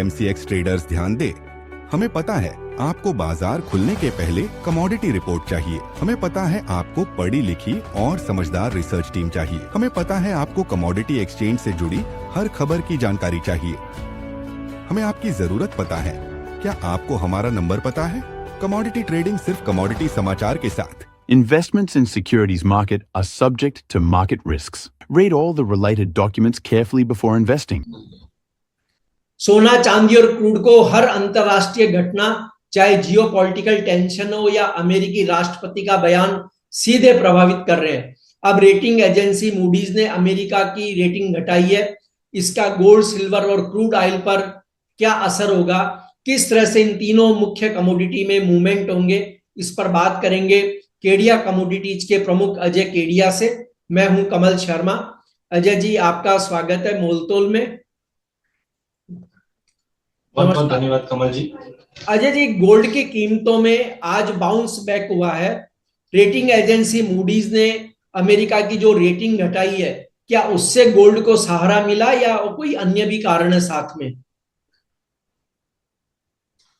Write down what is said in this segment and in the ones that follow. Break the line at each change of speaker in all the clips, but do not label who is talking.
MCX traders ध्यान दे। हमें पता है आपको बाजार खुलने के पहले कमोडिटी रिपोर्ट चाहिए। हमें पता है आपको पढ़ी लिखी और समझदार रिसर्च टीम चाहिए। हमें पता है आपको कमोडिटी एक्सचेंज से जुड़ी हर खबर की जानकारी चाहिए। हमें आपकी जरूरत पता है। क्या आपको हमारा नंबर पता है? कमोडिटी ट्रेडिंग सिर्फ कमोडिटी समाचार के साथ।
Investments in securities market are subject to market risks. Read all the related documents carefully before investing.
सोना, चांदी और क्रूड को हर अंतरराष्ट्रीय घटना, चाहे जियोपॉलिटिकल टेंशन हो या अमेरिकी राष्ट्रपति का बयान, सीधे प्रभावित कर रहे हैं। अब रेटिंग एजेंसी मूडीज ने अमेरिका की रेटिंग घटाई है। इसका गोल्ड, सिल्वर और क्रूड ऑयल पर क्या असर होगा? किस तरह से इन तीनों मुख्य कमोडिटी में मूवमेंट होंगे, इस पर बात करेंगे केडिया कमोडिटीज के प्रमुख अजय केडिया से। मैं हूं कमल शर्मा। अजय जी, आपका स्वागत है मोलतोल में।
बहुत बहुत धन्यवाद कमल जी।
अजय जी, गोल्ड की कीमतों में आज बाउंस बैक हुआ है। रेटिंग एजेंसी मूडीज ने अमेरिका की जो रेटिंग घटाई है, क्या उससे गोल्ड को सहारा मिला या कोई अन्य भी कारण है साथ में?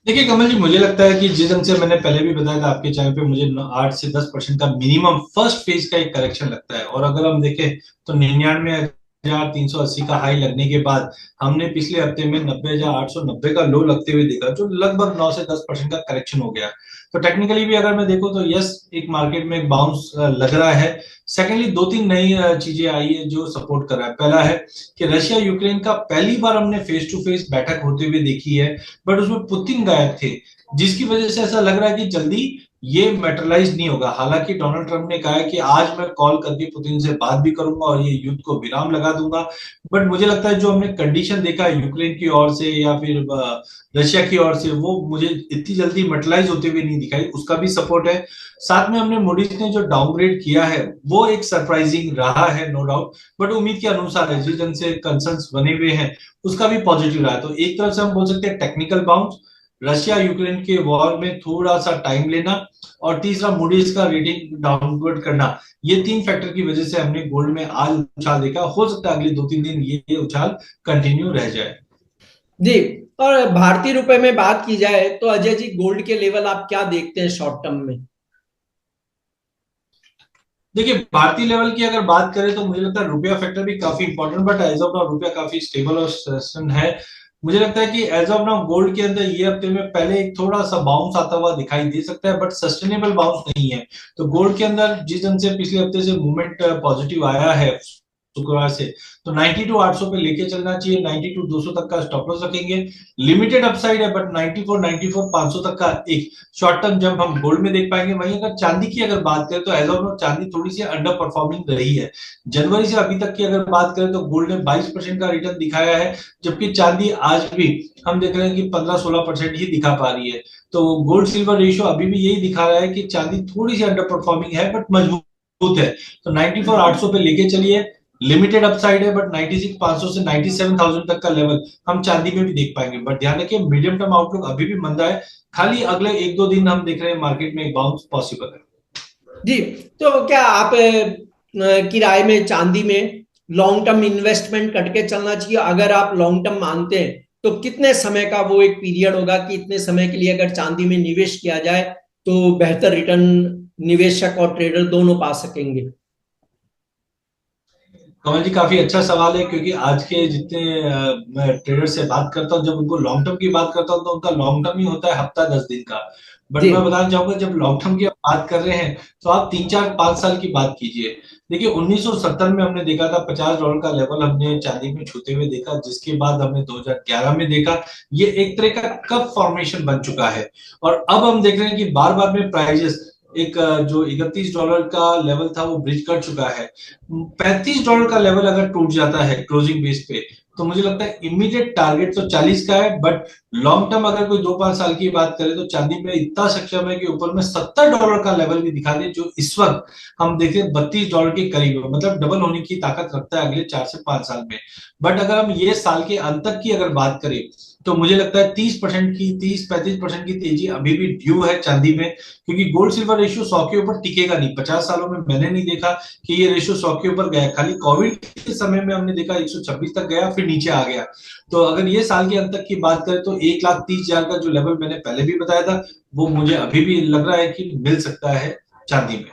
देखिए कमल जी, मुझे लगता है कि जिस ढंग से मैंने पहले भी बताया था आपके चैनल पे, मुझे 8 से 10% का मिनिमम फर्स्ट फेज का एक करेक्शन लगता है। और अगर हम देखें तो 99,380 का हाई लगने के बाद हमने पिछले हफ्ते में 90,890 का लो लगते हुए देखा, जो लगभग 9 से 10% का करेक्शन हो गया। तो टेक्निकली भी अगर मैं देखूं तो यस, एक मार्केट में एक बाउंस लग रहा है। सेकेंडली, 2-3 नई चीजें आई है जो सपोर्ट कर रहा है। पहला है कि रशिया यूक्रेन का पहली बार हमने फेस टू फेस बैठक होते हुए देखी है, बट उसमें पुतिन गायब थे, जिसकी वजह से ऐसा लग रहा है कि जल्दी ये मैटरलाइज नहीं होगा। हालांकि डोनाल्ड ट्रंप ने कहा है कि आज मैं कॉल करके पुतिन से बात भी करूंगा और ये युद्ध को विराम लगा दूंगा, बट मुझे लगता है जो हमने कंडीशन देखा है यूक्रेन की ओर से या फिर रशिया की ओर से, वो मुझे इतनी जल्दी मैटरलाइज होते हुए नहीं दिखाई। उसका भी सपोर्ट है। साथ में हमने मूडीज ने जो डाउनग्रेड किया है वो एक सरप्राइजिंग रहा है, नो डाउट, बट उम्मीद के अनुसार है। जिस जन से कंसर्न्स बने हुए हैं उसका भी पॉजिटिव रहा है। तो एक तरफ से हम बोल सकते हैं टेक्निकल बाउंस, रशिया यूक्रेन के वॉर में थोड़ा सा टाइम लेना, और तीसरा मूडीज का रेटिंग डाउनवर्ड करना। ये 3 फैक्टर की वजह से हमने गोल्ड में आज उछाल देखा। हो सकता है अगले 2-3 दिन ये उछाल कंटिन्यू रह जाए
जी। और भारतीय रुपए में बात की जाए तो अजय जी, गोल्ड के लेवल आप क्या देखते हैं शॉर्ट टर्म में?
देखिए, भारतीय लेवल की अगर बात करें तो मुझे लगता है रुपया फैक्टर भी काफी important, but as of now रुपया काफी स्टेबल और सस्टेन है। मुझे लगता है कि एज ऑफ नाउ गोल्ड के अंदर ये हफ्ते में पहले एक थोड़ा सा बाउंस आता हुआ दिखाई दे सकता है, बट सस्टेनेबल बाउंस नहीं है। तो गोल्ड के अंदर जिस ढंग से पिछले हफ्ते से मूवमेंट पॉजिटिव आया है शुक्रवार से, तो 92,800 पे लेके चलना चाहिए। 92,200 तक का स्टॉप लॉस रखेंगे। लिमिटेड अपसाइड है, बट 94,500 तक का एक शॉर्ट टर्म जंप हम गोल्ड में देख पाएंगे। वहीं अगर चांदी की अगर बात करें तो एज ऑफ नाउ चांदी थोड़ी सी अंडर परफॉर्मिंग रही है। जनवरी से अभी तक की अगर बात करें तो गोल्ड ने 22% का रिटर्न दिखाया है, जबकि चांदी आज भी हम देख रहे हैं कि 15-16% ही दिखा पा रही है। तो गोल्ड सिल्वर रेशियो अभी भी यही दिखा रहा है कि चांदी थोड़ी सी अंडर परफॉर्मिंग है, बट मजबूत है। तो 94,800 पे लेके चलिए। लिमिटेड अपसाइड है, बट 96,500 से 97,000 तक का लेवल हम चांदी में भी देख पाएंगे। बट ध्यान रखिए, मीडियम टर्म आउटलुक अभी भी मंदा है। खाली अगले 1-2 दिन हम देख रहे हैं मार्केट में एक बाउंस पॉसिबल है
जी। तो क्या आप की राय में चांदी में लॉन्ग टर्म इन्वेस्टमेंट करके चलना चाहिए? अगर आप लॉन्ग टर्म मानते हैं तो कितने समय का वो एक पीरियड होगा कि इतने समय के लिए अगर चांदी में निवेश किया जाए तो बेहतर रिटर्न निवेशक और ट्रेडर दोनों पा सकेंगे?
कमल जी, काफी अच्छा सवाल है, क्योंकि आज के जितने मैं ट्रेडर से बात करता हूँ, जब उनको लॉन्ग टर्म की बात करता हूँ तो उनका लॉन्ग टर्म ही होता है हफ्ता 10 दिन का। बट मैं बताना चाहूंगा, जब लॉन्ग टर्म की बात कर रहे हैं तो आप 3-4-5 साल की बात कीजिए। देखिए, 1970 में हमने देखा था $50 का लेवल हमने चांदी में छूते हुए देखा, जिसके बाद हमने 2011 में देखा। ये एक तरह का कप फॉर्मेशन बन चुका है, और अब हम देख रहे हैं कि बार बार में प्राइजेस एक जो $31 का लेवल था वो ब्रिज कर चुका है। $35 का लेवल अगर टूट जाता है क्लोजिंग बेस पे, तो मुझे लगता है इमीडिएट टारगेट तो 40 का है, बट लॉन्ग टर्म अगर कोई 2-5 साल की बात करें तो चांदी में इतना सक्षम है कि ऊपर में $70 का लेवल भी दिखा दे, जो इस वक्त हम देखें $32 के करीब है। मतलब डबल होने की ताकत रखता है अगले 4 से 5 साल में। बट अगर हम ये साल के अंत तक की अगर बात करें तो मुझे लगता है 30-35% की तेजी अभी भी ड्यू है चांदी में, क्योंकि गोल्ड सिल्वर रेशियो 100 के ऊपर टिकेगा नहीं। 50 सालों में मैंने नहीं देखा कि ये रेशियो 100 के ऊपर गया। खाली कोविड के समय में हमने देखा 126 तक गया, फिर नीचे आ गया। तो अगर ये साल के अंत तक की बात करें तो 1,30,000 का जो लेवल मैंने पहले भी बताया था, वो मुझे अभी भी लग रहा है कि मिल सकता है चांदी में।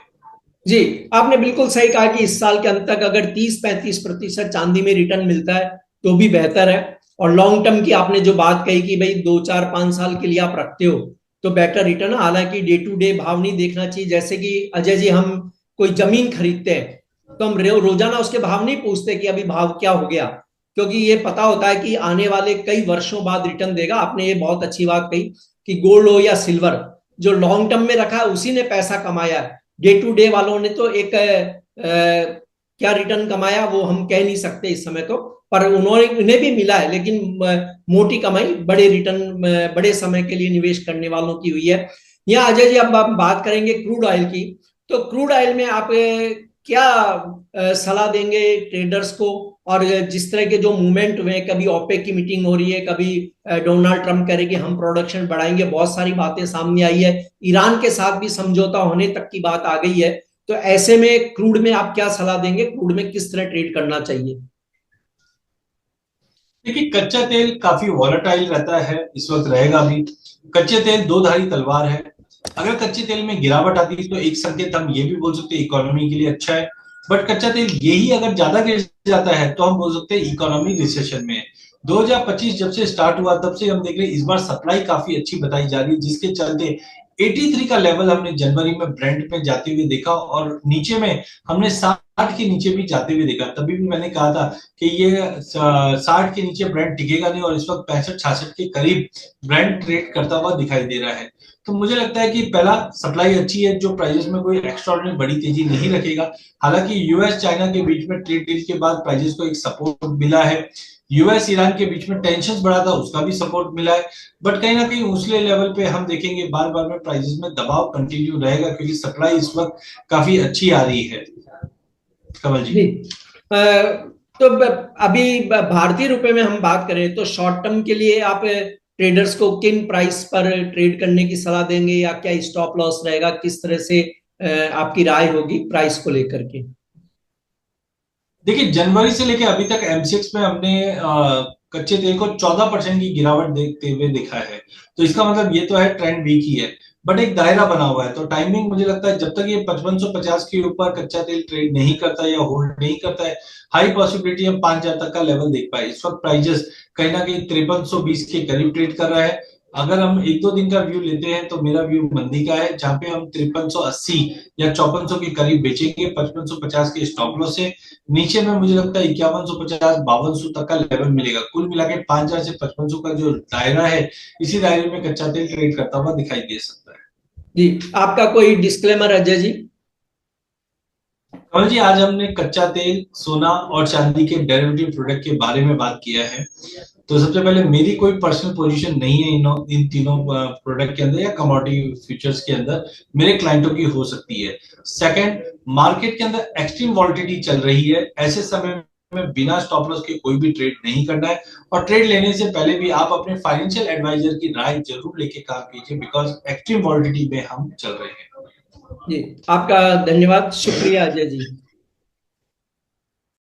जी, आपने बिल्कुल सही कहा कि इस साल के अंत तक अगर 30-35% चांदी में रिटर्न मिलता है तो भी बेहतर है। और लॉन्ग टर्म की आपने जो बात कही कि भाई 2, 4, 5 साल के लिए आप रखते हो तो बेटर रिटर्न। हालांकि डे टू डे भाव नहीं देखना चाहिए। जैसे कि अजय जी, हम कोई जमीन खरीदते हैं तो हम रोजाना उसके भाव नहीं पूछते कि अभी भाव क्या हो गया, क्योंकि ये पता होता है कि आने वाले कई वर्षों बाद रिटर्न देगा। आपने ये बहुत अच्छी बात कही कि गोल्ड हो या सिल्वर, जो लॉन्ग टर्म में रखा है उसी ने पैसा कमाया है। डे टू डे वालों ने तो एक क्या रिटर्न कमाया वो हम कह नहीं सकते इस समय तो, पर उन्हें भी मिला है, लेकिन मोटी कमाई बड़े रिटर्न बड़े समय के लिए निवेश करने वालों की हुई है। यहाँ अजय जी अब हम बात करेंगे क्रूड ऑयल की। तो क्रूड ऑयल में आप क्या सलाह देंगे ट्रेडर्स को? और जिस तरह के जो मूवमेंट हुए, कभी ओपेक की मीटिंग हो रही है, कभी डोनाल्ड ट्रंप कह रहे कि हम प्रोडक्शन बढ़ाएंगे, बहुत सारी बातें सामने आई है, ईरान के साथ भी समझौता होने तक की बात आ गई है। तो ऐसे में क्रूड में आप क्या सलाह देंगे? क्रूड में किस तरह ट्रेड करना चाहिए?
देखिए, कच्चा तेल काफी वॉलेटाइल रहता है, इस वक्त रहेगा भी। कच्चे तेल दो धारी तलवार है। अगर कच्चे तेल में गिरावट आती है तो एक संकेत हम ये भी बोल सकते हैं इकोनॉमी के लिए अच्छा है। बट कच्चा तेल यही अगर ज्यादा गिर जाता है तो हम बोल सकते हैं इकोनॉमी रिसेशन में है। 2025 जब से स्टार्ट हुआ तब से हम देख रहे हैं इस बार सप्लाई काफी अच्छी बताई जा रही है, जिसके चलते 83 का लेवल हमने जनवरी में ब्रेंट में जाते हुए देखा, और नीचे में हमने 60 के नीचे भी जाते हुए देखा। तभी भी मैंने कहा था कि ये 60 के नीचे ब्रेंट टिकेगा नहीं, और इस वक्त 65-66 के करीब ब्रेंट ट्रेड करता हुआ दिखाई दे रहा है। तो मुझे लगता है कि पहला सप्लाई अच्छी है, जो प्राइसेस में कोई एक्स्ट्राऑर्डिनरी बड़ी तेजी नहीं रखेगा। हालांकि यूएस चाइना के बीच में ट्रेड डील के बाद प्राइसेस को एक सपोर्ट मिला है। यूएस ईरान के बीच में टेंशन बढ़ा था, उसका भी सपोर्ट मिला है। बट कहीं ना कहीं उसले लेवल पे हम देखेंगे बार बार में प्राइसेस में दबाव कंटिन्यू रहेगा, क्योंकि सप्लाई इस वक्त काफी अच्छी आ रही है। कमल जी,
तो अभी भारतीय रुपए में हम बात करें तो शॉर्ट टर्म के लिए आप ट्रेडर्स को किन प्राइस पर ट्रेड करने की सलाह देंगे, या क्या स्टॉप लॉस रहेगा? किस तरह से आपकी राय होगी प्राइस को लेकर के?
देखिए, जनवरी से लेकर अभी तक एमसीएक्स में हमने कच्चे तेल को 14% की गिरावट देखते हुए देखा है। तो इसका मतलब ये तो है ट्रेंड वीक ही है, बट एक दायरा बना हुआ है। तो टाइमिंग मुझे लगता है जब तक ये 5550 के ऊपर कच्चा तेल ट्रेड नहीं करता या होल्ड नहीं करता है, हाई पॉसिबिलिटी हम 5000 तक का लेवल देख पाए। इस वक्त प्राइजेस कहीं ना कहीं 5320 के करीब ट्रेड कर रहा है। अगर हम 1-2 दिन का व्यू लेते हैं तो मेरा व्यू मंदी का है, जहां पे हम 5380 या 5400 के करीब बेचेंगे 5550 के स्टॉप लॉस से। नीचे में मुझे लगता है 5150 5200 तक का लेवल मिलेगा। कुल मिला के 5000 से 5500 का जो दायरा है, इसी दायरे में कच्चा तेल ट्रेड करता हुआ दिखाई दे सकता है।
जी, आपका कोई डिस्क्लेमर अजय जी?
कमल जी, आज हमने कच्चा तेल, सोना और चांदी के डेरिवेटिव प्रोडक्ट के बारे में बात किया है। तो सबसे पहले मेरी कोई पर्सनल पोजीशन नहीं है इन तीनों प्रोडक्ट के अंदर या कमोडिटी फ्यूचर्स के अंदर। मेरे क्लाइंटों की हो सकती है। सेकंड, मार्केट के अंदर एक्सट्रीम वॉलिटिलिटी चल रही है। ऐसे समय में बिना स्टॉप लॉस के कोई भी ट्रेड नहीं करना है, और ट्रेड लेने से पहले भी आप अपने फाइनेंशियल एडवाइजर की राय जरूर लेके काम कीजिए, बिकॉज एक्सट्रीम वॉलिटिलिटी में हम चल रहे हैं।
जी, आपका धन्यवाद, शुक्रिया अजय जी।